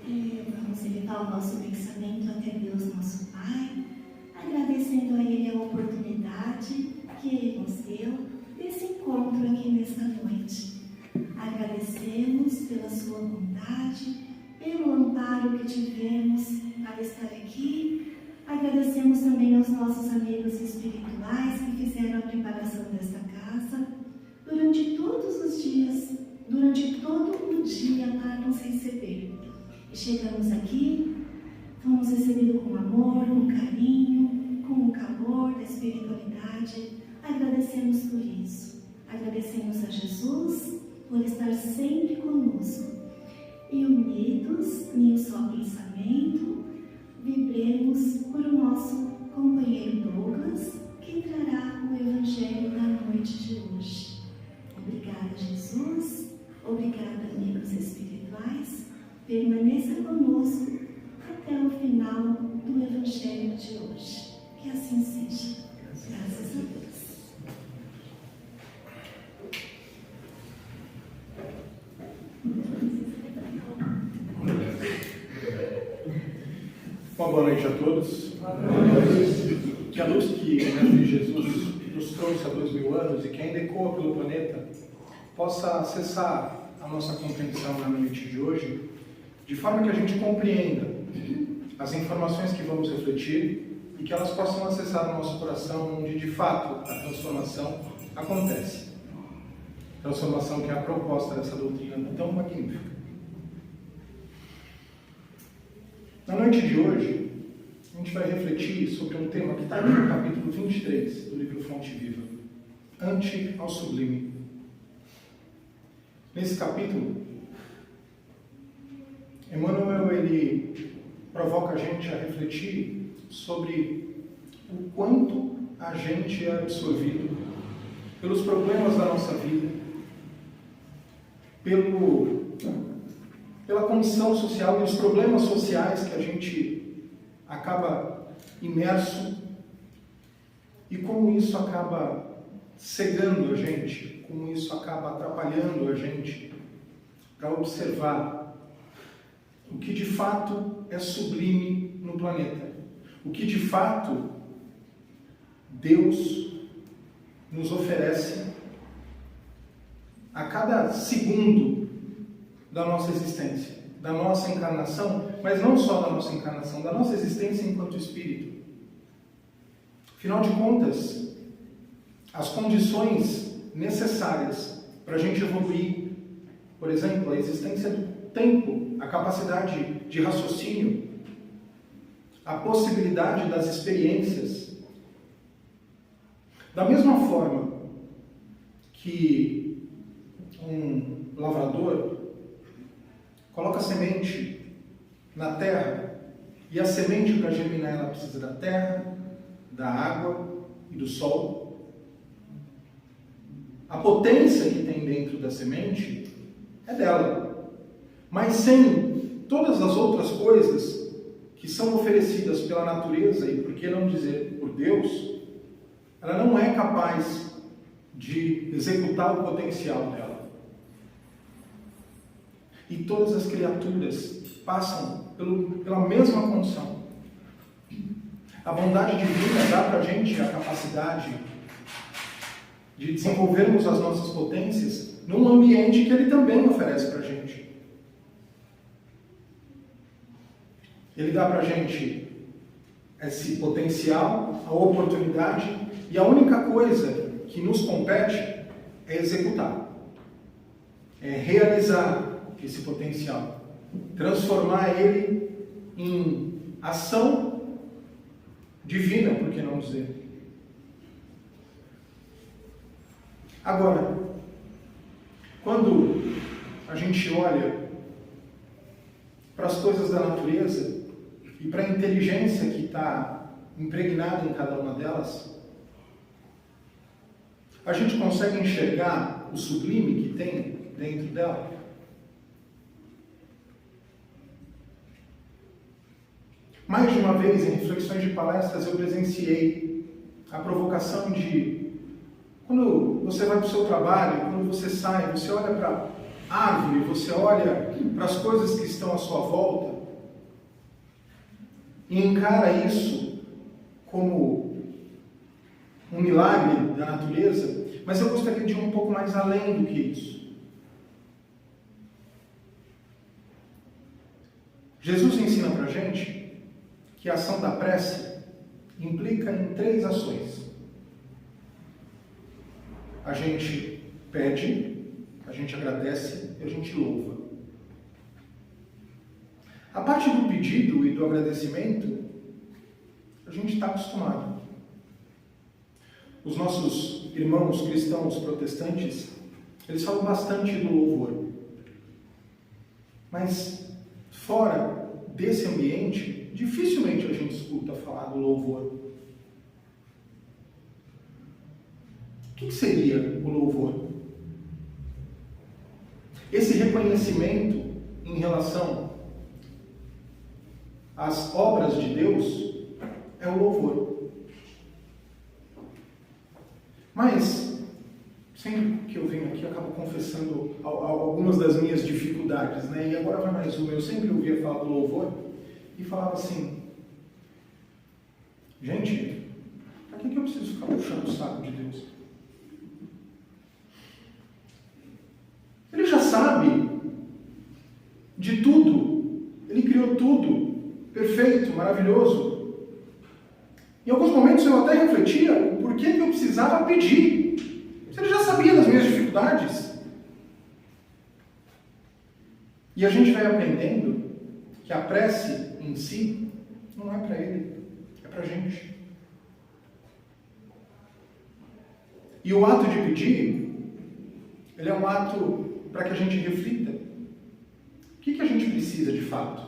Vamos elevar o nosso pensamento até Deus, nosso Pai, agradecendo a Ele a oportunidade que Ele nos deu desse encontro aqui nesta noite. Agradecemos pela sua bondade, pelo amparo que tivemos para estar aqui. Agradecemos também aos nossos amigos espirituais que fizeram a preparação desta casa durante todos os dias, durante todo o dia para nos receber. E chegamos aqui, fomos recebidos com amor, com carinho, com o calor da espiritualidade. Agradecemos por isso. Agradecemos a Jesus por estar sempre conosco. E unidos em um só pensamento, vibremos por o nosso companheiro Douglas, que trará o Evangelho da noite de hoje. Obrigada, Jesus. Obrigada, amigos espirituais. Permaneça conosco até o final do Evangelho de hoje. Que assim seja. Graças a Deus. Uma boa noite a todos. Que a luz que o Mestre Jesus nos trouxe há 2000 anos e que ainda ecoa pelo planeta possa acessar a nossa compreensão na noite de hoje, de forma que a gente compreenda as informações que vamos refletir e que elas possam acessar o nosso coração, onde de fato a transformação acontece. Transformação que é a proposta dessa doutrina tão magnífica. Na noite de hoje, a gente vai refletir sobre um tema que está aqui no capítulo 23 do livro Fonte Viva, Ante ao Sublime. Nesse capítulo, Emmanuel ele provoca a gente a refletir sobre o quanto a gente é absorvido pelos problemas da nossa vida, pela condição social e os problemas sociais que a gente acaba imerso e como isso acaba cegando a gente, como isso acaba atrapalhando a gente para observar o que de fato é sublime no planeta, o que de fato Deus nos oferece a cada segundo da nossa existência, da nossa encarnação, mas não só da nossa encarnação, da nossa existência enquanto espírito. Afinal de contas, as condições necessárias para a gente evoluir, por exemplo, a existência do tempo, a capacidade de raciocínio, a possibilidade das experiências, da mesma forma que um lavrador coloca a semente na terra e a semente para germinar ela precisa da terra, da água e do sol. A potência que tem dentro da semente é dela, mas sem todas as outras coisas que são oferecidas pela natureza e, por que não dizer, por Deus, ela não é capaz de executar o potencial dela. E todas as criaturas passam pela mesma condição. A bondade divina dá para a gente a capacidade de desenvolvermos as nossas potências num ambiente que Ele também oferece para a gente. Ele dá para a gente esse potencial, a oportunidade, e a única coisa que nos compete é executar, é realizar esse potencial, transformar ele em ação divina, por que não dizer? Agora, quando a gente olha para as coisas da natureza e para a inteligência que está impregnada em cada uma delas, a gente consegue enxergar o sublime que tem dentro dela? Mais de uma vez, em reflexões de palestras, eu presenciei a provocação de, quando você vai para o seu trabalho, quando você sai, você olha para a árvore, você olha para as coisas que estão à sua volta, e encara isso como um milagre da natureza, mas eu gostaria de ir um pouco mais além do que isso. Jesus ensina para a gente que a ação da prece implica em 3 ações. A gente pede, a gente agradece e a gente louva. A parte do pedido e do agradecimento, a gente está acostumado. Os nossos irmãos cristãos protestantes, eles falam bastante do louvor. Mas fora desse ambiente, dificilmente a gente escuta falar do louvor. O que seria o louvor? Esse reconhecimento em relação às obras de Deus é o louvor. Mas, sempre que eu venho aqui, eu acabo confessando algumas das minhas dificuldades, né? E agora vai mais uma. Eu sempre ouvia falar do louvor e falava assim: gente, para que eu preciso ficar puxando o saco de Deus? Ele já sabe de tudo. Ele criou tudo. Perfeito, maravilhoso. Em alguns momentos eu até refletia o porquê que eu precisava pedir. Se ele já sabia das minhas dificuldades. E a gente vai aprendendo que a prece em si não é para ele, é para a gente. E o ato de pedir, ele é um ato para que a gente reflita. O que a gente precisa de fato?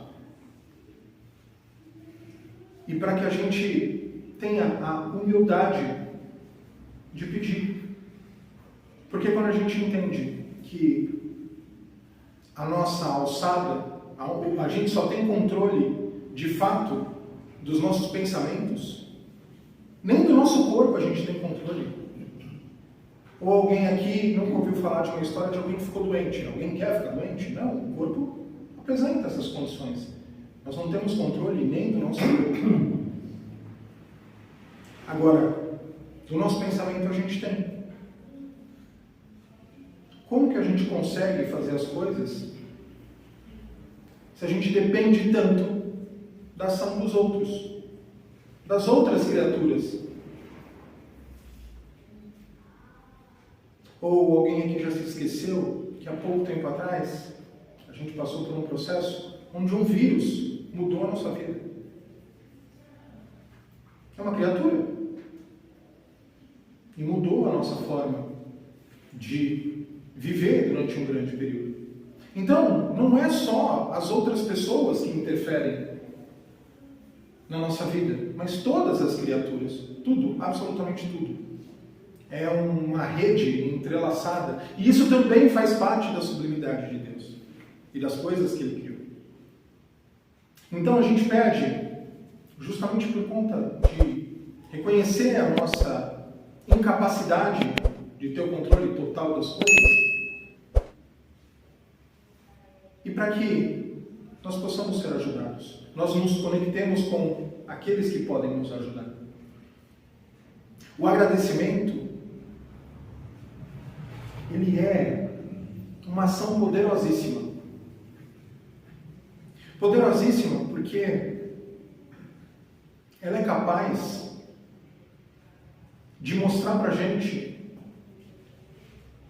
E para que a gente tenha a humildade de pedir. Porque quando a gente entende que a nossa alçada, a gente só tem controle de fato dos nossos pensamentos, nem do nosso corpo a gente tem controle. Ou alguém aqui nunca ouviu falar de uma história de alguém que ficou doente. Alguém quer ficar doente? Não, o corpo apresenta essas condições. Nós não temos controle nem do nosso corpo. Agora, do nosso pensamento a gente tem. Como que a gente consegue fazer as coisas se a gente depende tanto da ação dos outros, das outras criaturas? Ou alguém aqui já se esqueceu que há pouco tempo atrás a gente passou por um processo onde um vírus mudou a nossa vida. É uma criatura. E mudou a nossa forma de viver durante um grande período. Então, não é só as outras pessoas que interferem na nossa vida, mas todas as criaturas. Tudo, absolutamente tudo. É uma rede entrelaçada. E isso também faz parte da sublimidade de Deus e das coisas que Ele criou. Então a gente pede, justamente por conta de reconhecer a nossa incapacidade de ter o controle total das coisas, e para que nós possamos ser ajudados, nós nos conectemos com aqueles que podem nos ajudar. O agradecimento, ele é uma ação poderosíssima. Poderosíssima porque ela é capaz de mostrar para a gente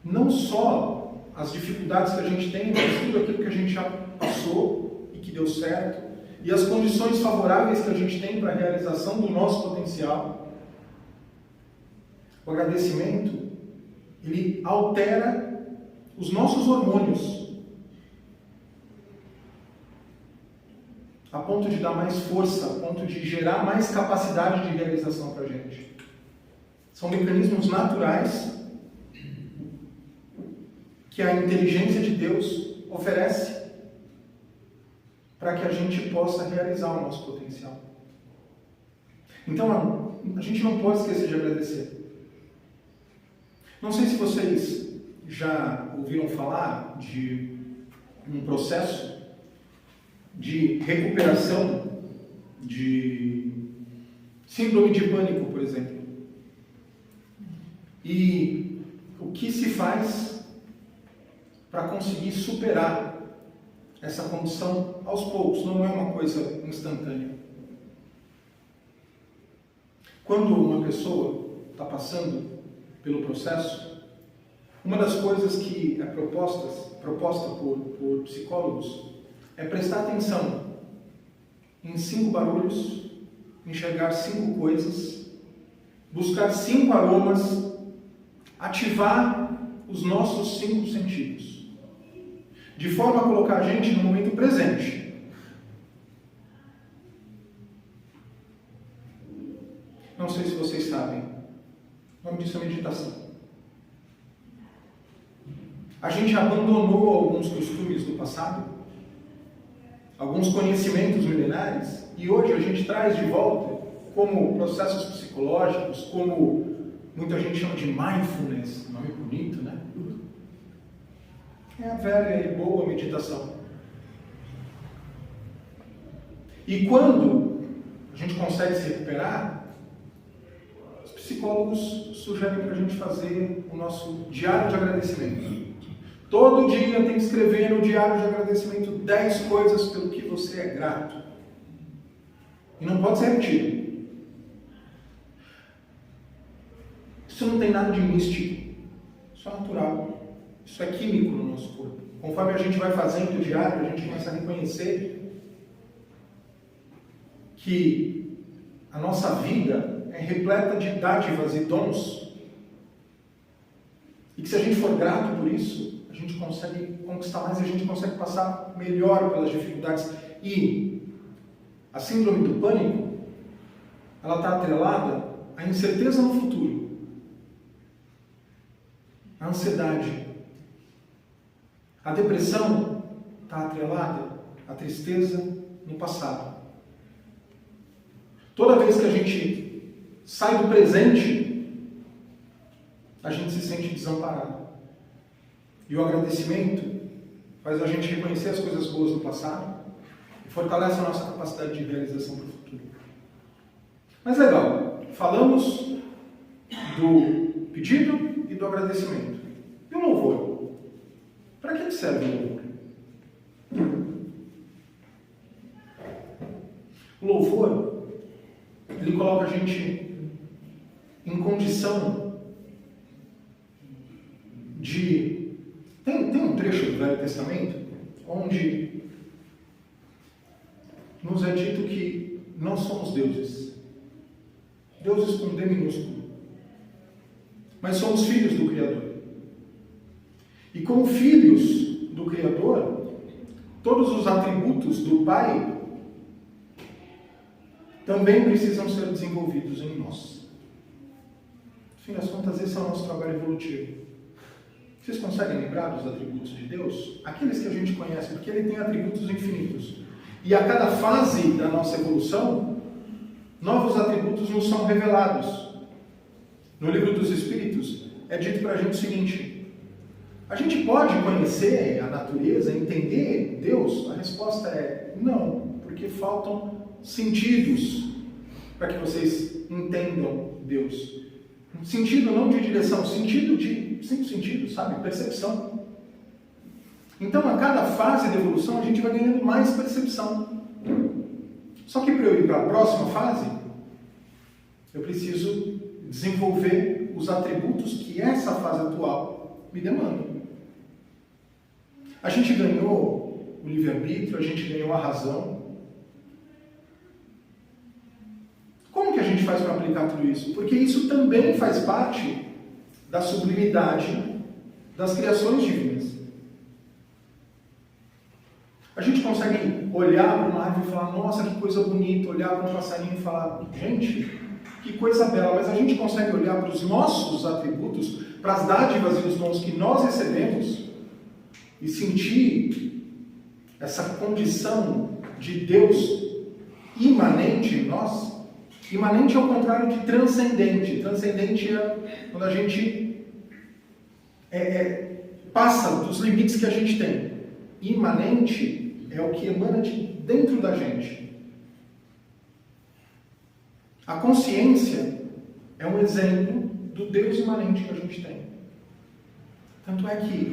não só as dificuldades que a gente tem, mas tudo aquilo que a gente já passou e que deu certo, e as condições favoráveis que a gente tem para a realização do nosso potencial. O agradecimento, ele altera os nossos hormônios a ponto de dar mais força, a ponto de gerar mais capacidade de realização para a gente. São mecanismos naturais que a inteligência de Deus oferece para que a gente possa realizar o nosso potencial. Então, a gente não pode esquecer de agradecer. Não sei se vocês já ouviram falar de um processo de recuperação de síndrome de pânico, por exemplo. E o que se faz para conseguir superar essa condição aos poucos, não é uma coisa instantânea. Quando uma pessoa está passando pelo processo, uma das coisas que é proposta por psicólogos é prestar atenção em 5 barulhos, enxergar 5 coisas, buscar 5 aromas, ativar os nossos 5 sentidos, de forma a colocar a gente no momento presente. Não sei se vocês sabem, o nome disso é meditação. A gente abandonou alguns costumes do passado, alguns conhecimentos milenares, e hoje a gente traz de volta como processos psicológicos, como muita gente chama de mindfulness, nome bonito, né? É a velha e boa meditação. E quando a gente consegue se recuperar, os psicólogos sugerem para a gente fazer o nosso diário de agradecimento. Todo dia tem que escrever no diário de agradecimento 10 coisas pelo que você é grato. E não pode ser repetido. Isso não tem nada de místico. Isso é natural. Isso é químico no nosso corpo. Conforme a gente vai fazendo o diário, a gente começa a reconhecer que a nossa vida é repleta de dádivas e dons. E que se a gente for grato por isso, a gente consegue conquistar mais, a gente consegue passar melhor pelas dificuldades. E a síndrome do pânico, ela está atrelada à incerteza no futuro, à ansiedade. A depressão está atrelada à tristeza no passado. Toda vez que a gente sai do presente, a gente se sente desamparado. E o agradecimento faz a gente reconhecer as coisas boas do passado e fortalece a nossa capacidade de realização para o futuro. Mas legal, falamos do pedido e do agradecimento. E o louvor? Para que serve o louvor? O louvor, ele coloca a gente em condição de... Tem um trecho do Velho Testamento onde nos é dito que não somos deuses. Deuses com D minúsculo. Mas somos filhos do Criador. E como filhos do Criador, todos os atributos do Pai também precisam ser desenvolvidos em nós. No fim das contas, esse é o nosso trabalho evolutivo. Vocês conseguem lembrar dos atributos de Deus? Aqueles que a gente conhece, porque Ele tem atributos infinitos. E a cada fase da nossa evolução, novos atributos nos são revelados. No Livro dos Espíritos, é dito para a gente o seguinte: a gente pode conhecer a natureza, entender Deus? A resposta é não, porque faltam sentidos para que vocês entendam Deus. Sentido não de direção, sentido de 5 sentidos, sabe? Percepção. Então, a cada fase de evolução, a gente vai ganhando mais percepção. Só que para eu ir para a próxima fase, eu preciso desenvolver os atributos que essa fase atual me demanda. A gente ganhou o livre-arbítrio, a gente ganhou a razão. Como que a gente faz para aplicar tudo isso? Porque isso também faz parte da sublimidade das criações divinas. A gente consegue olhar para uma árvore e falar, nossa, que coisa bonita, olhar para um passarinho e falar, gente, que coisa bela, mas a gente consegue olhar para os nossos atributos, para as dádivas e os dons que nós recebemos e sentir essa condição de Deus imanente em nós. Imanente é o contrário de transcendente. Transcendente é quando a gente passa dos limites que a gente tem. Imanente é o que emana de dentro da gente. A consciência é um exemplo do Deus imanente que a gente tem. Tanto é que,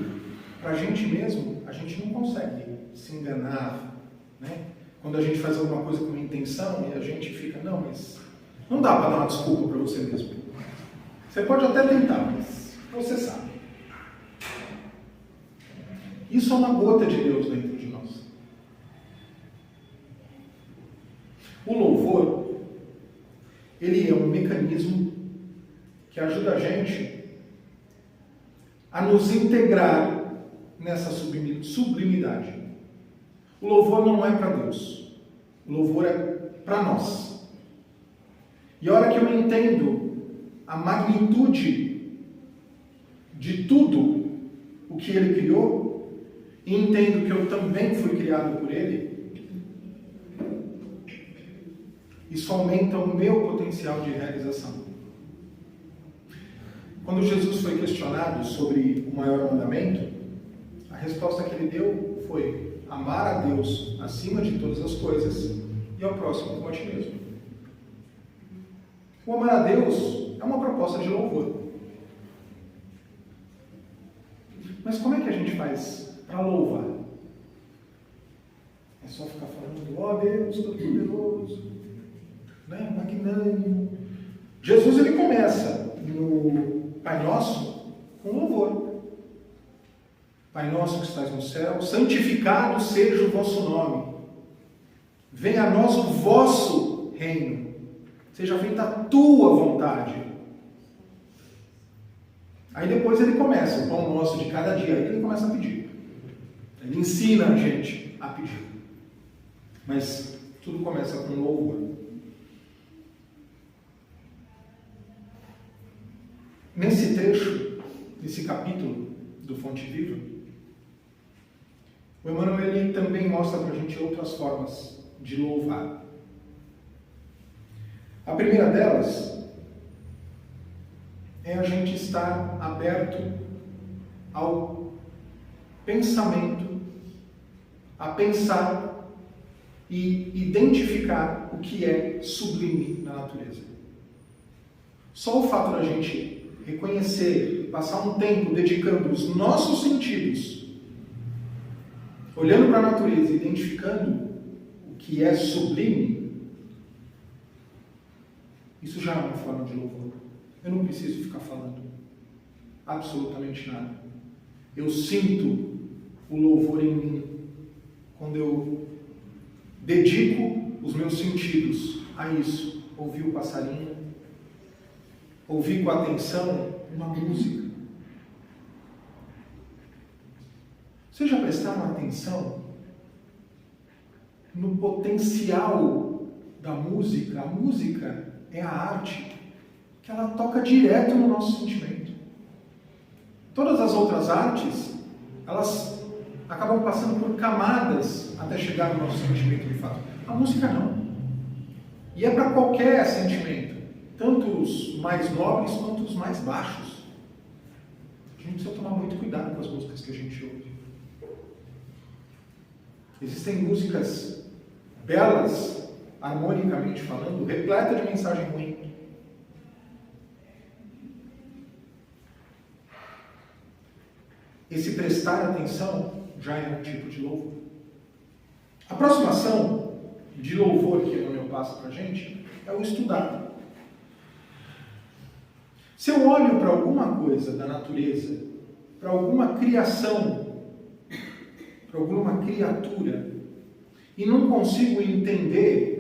para a gente mesmo, a gente não consegue se enganar, né? Quando a gente faz alguma coisa com uma intenção e a gente fica, não, mas não dá para dar uma desculpa para você mesmo. Você pode até tentar, mas você sabe. Isso é uma gota de Deus dentro de nós. O louvor, ele é um mecanismo que ajuda a gente a nos integrar nessa sublimidade. O louvor não é para Deus. O louvor é para nós. E a hora que eu entendo a magnitude de tudo o que Ele criou, e entendo que eu também fui criado por Ele, isso aumenta o meu potencial de realização. Quando Jesus foi questionado sobre o maior mandamento, a resposta que ele deu foi amar a Deus acima de todas as coisas e ao próximo como a ti mesmo. O amar a Deus é uma proposta de louvor. Mas como é que a gente faz para louvar? É só ficar falando, ó Deus, todo-poderoso, né? Magnânimo. Jesus, ele começa no Pai Nosso com louvor. Pai nosso que estás no céu, santificado seja o vosso nome. Venha a nós o vosso reino. Seja feita a tua vontade. Aí depois ele começa, o pão nosso de cada dia. Aí ele começa a pedir. Ele ensina a gente a pedir. Mas tudo começa com louvor. Nesse trecho, nesse capítulo do Fonte Viva, o Emmanuel ele também mostra para a gente outras formas de louvar. A primeira delas é a gente estar aberto ao pensamento, a pensar e identificar o que é sublime na natureza. Só o fato da gente reconhecer, passar um tempo dedicando os nossos sentidos, olhando para a natureza, identificando o que é sublime, isso já é uma forma de louvor. Eu não preciso ficar falando absolutamente nada. Eu sinto o louvor em mim quando eu dedico os meus sentidos a isso. Ouvir o passarinho, ouvir com atenção uma música. Vocês já prestaram atenção no potencial da música? A música é a arte que ela toca direto no nosso sentimento. Todas as outras artes, elas acabam passando por camadas até chegar no nosso sentimento de fato. A música não. E é para qualquer sentimento, tanto os mais nobres quanto os mais baixos. A gente precisa tomar muito cuidado com as músicas que a gente ouve. Existem músicas belas, harmonicamente falando, repletas de mensagem ruim. Esse prestar atenção já é um tipo de louvor. A próxima ação de louvor que Emmanuel passa para a gente é o estudar. Se eu olho para alguma coisa da natureza, para alguma criação, para alguma criatura, e não consigo entender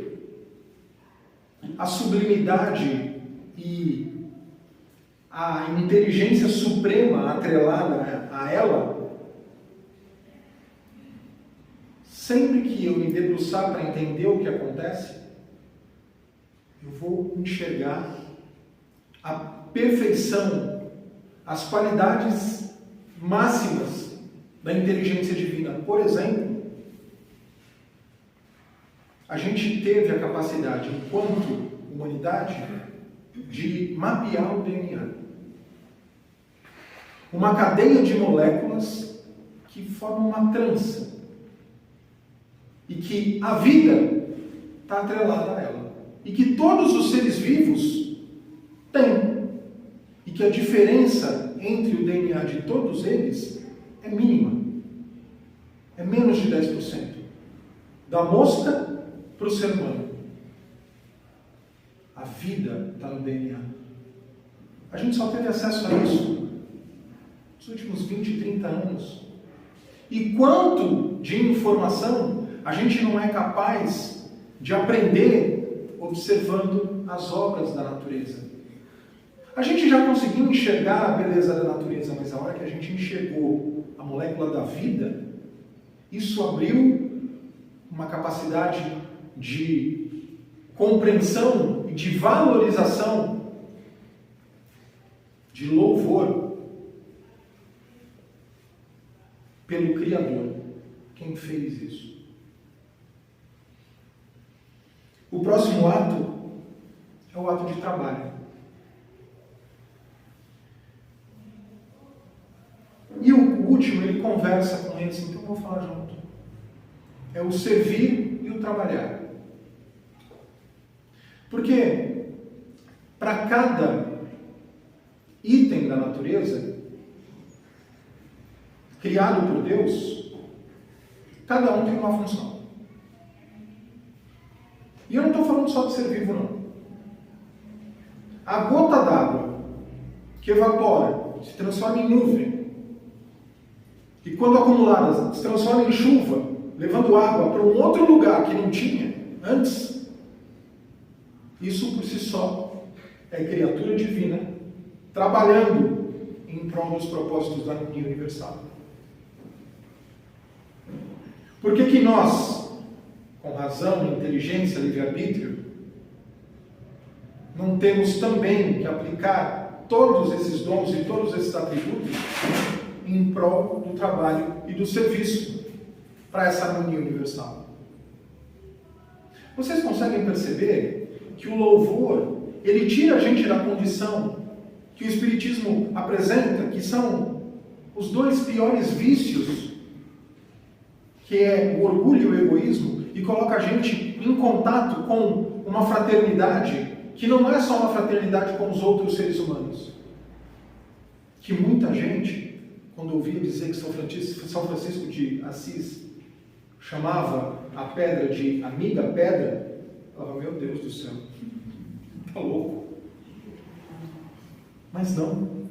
a sublimidade e a inteligência suprema atrelada a ela, sempre que eu me debruçar para entender o que acontece, eu vou enxergar a perfeição, as qualidades máximas da inteligência divina. Por exemplo, a gente teve a capacidade, enquanto humanidade, de mapear o DNA. Uma cadeia de moléculas que formam uma trança. E que a vida está atrelada a ela. e que todos os seres vivos têm, e que a diferença entre o DNA de todos eles é mínima. É menos de 10%. Da mosca para o ser humano. A vida está no DNA. A gente só teve acesso a isso nos últimos 20, 30 anos. E quanto de informação a gente não é capaz de aprender observando as obras da natureza? A gente já conseguiu enxergar a beleza da natureza, mas a hora que a gente enxergou a molécula da vida, isso abriu uma capacidade de compreensão e de valorização, de louvor pelo Criador. Quem fez isso? O próximo ato é o ato de trabalho. E o último, ele conversa com eles, então eu vou falar junto. É o servir e o trabalhar. Porque para cada item da natureza, criado por Deus, cada um tem uma função. E eu não estou falando só de ser vivo, não. A gota d'água que evapora, se transforma em nuvem, e quando acumulada, se transforma em chuva, levando água para um outro lugar que não tinha antes, isso por si só é criatura divina, trabalhando em prol dos propósitos da harmonia universal. Por que nós, com razão, inteligência, livre-arbítrio, não temos também que aplicar todos esses dons e todos esses atributos em prol do trabalho e do serviço para essa harmonia universal? Vocês conseguem perceber que o louvor, ele tira a gente da condição que o Espiritismo apresenta, que são os dois piores vícios, que é o orgulho e o egoísmo, e coloca a gente em contato com uma fraternidade que não é só uma fraternidade com os outros seres humanos. Que muita gente, quando ouvia dizer que São Francisco de Assis chamava a pedra de amiga pedra, falava, meu Deus do céu, tá louco. Mas não.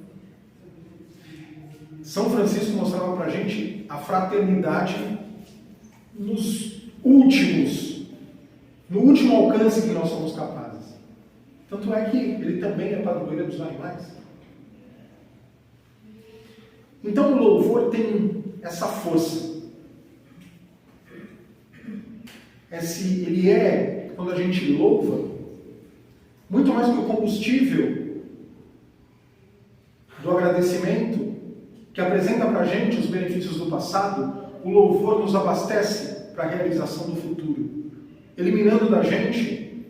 São Francisco mostrava pra gente a fraternidade no último alcance que nós somos capazes. Tanto é que ele também é padroeiro dos animais. Então o louvor tem essa força. Ele é, quando a gente louva, muito mais que o combustível do agradecimento, que apresenta para a gente os benefícios do passado. O louvor nos abastece para a realização do futuro, eliminando da gente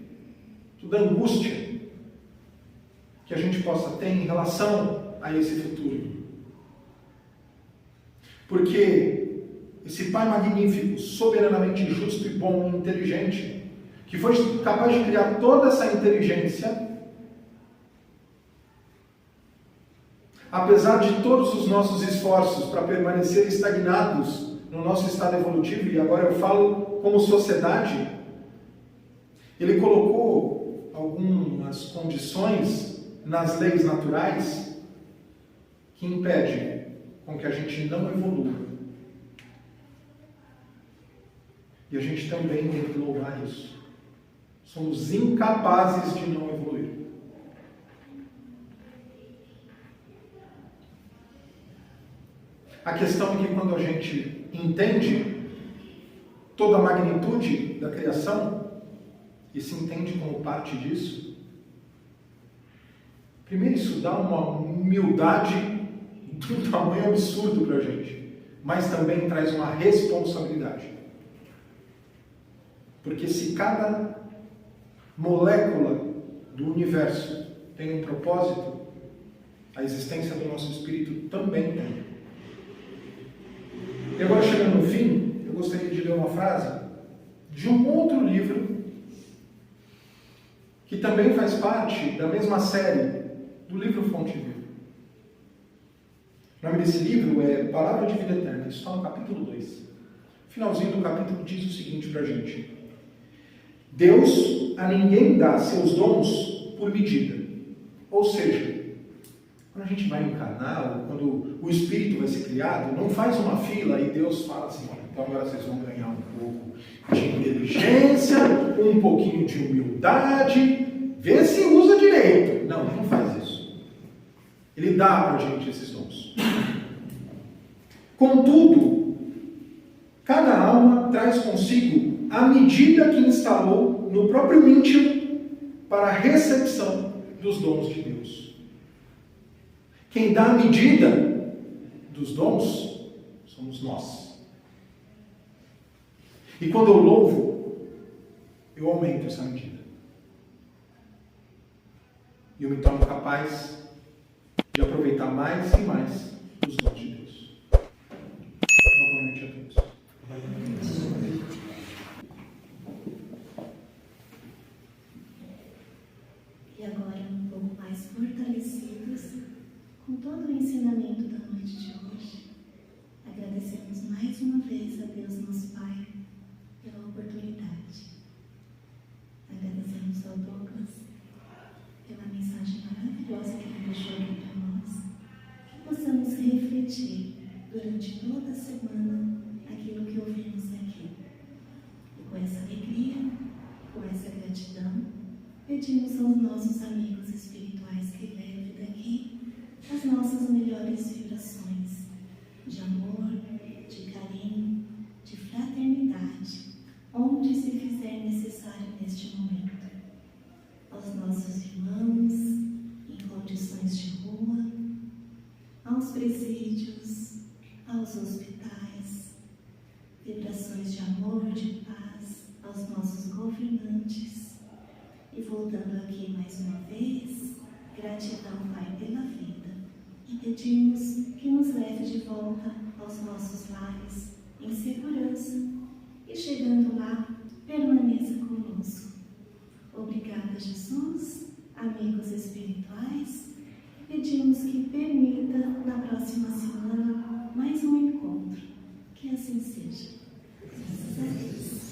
toda a angústia que a gente possa ter em relação a esse futuro. Porque esse Pai magnífico, soberanamente justo e bom e inteligente, que foi capaz de criar toda essa inteligência, apesar de todos os nossos esforços para permanecer estagnados no nosso estado evolutivo, e agora eu falo como sociedade, ele colocou algumas condições nas leis naturais que impedem com que a gente não evolua. E a gente também tem que louvar isso. Somos incapazes de não evoluir. A questão é que quando a gente entende toda a magnitude da criação e se entende como parte disso, primeiro isso dá uma humildade de um tamanho absurdo para a gente, mas também traz uma responsabilidade. Porque se cada molécula do universo tem um propósito, a existência do nosso espírito também tem. E agora, chegando no fim, eu gostaria de ler uma frase de um outro livro que também faz parte da mesma série do livro Fonte Viva. O nome desse livro é Palavra de Vida Eterna, isso está no capítulo 2. Finalzinho do capítulo diz o seguinte para a gente: Deus a ninguém dá seus dons por medida. Ou seja, quando a gente vai encarnar, ou quando o Espírito vai ser criado, não faz uma fila e Deus fala assim: então agora vocês vão ganhar um pouco de inteligência, um pouquinho de humildade, vê se usa direito. Não, ele não faz isso. Ele dá para a gente esses dons. Contudo, cada alma traz consigo a medida que instalou no próprio íntimo para a recepção dos dons de Deus. Quem dá a medida dos dons somos nós. E quando eu louvo, eu aumento essa medida. E eu me torno capaz de aproveitar mais e mais os dons de Deus. Boa noite a todos. E agora, um pouco mais fortalecidos com todo o ensinamento da noite de hoje, agradecemos mais uma vez a Deus, nosso Pai, pela oportunidade. Agradecemos ao Douglas pela mensagem maravilhosa que ele deixou aqui para nós, que possamos refletir durante toda a semana aquilo que ouvimos aqui. E com essa alegria, com essa gratidão, pedimos aos nossos amigos espirituais que levem daqui as nossas melhores vibrações de amor, de carinho, de fraternidade, onde se fizer necessário neste momento. Aos nossos irmãos em condições de rua, aos presídios, aos hospitais, vibrações de amor, de paz, aos nossos governantes. E voltando aqui mais uma vez, gratidão, Pai, pela vida. E pedimos que nos leve de volta aos nossos lares em segurança. E chegando lá, permaneça conosco. Obrigada, Jesus, amigos espirituais. Pedimos que permita, na próxima semana, mais um encontro. Que assim seja. Graças a Deus.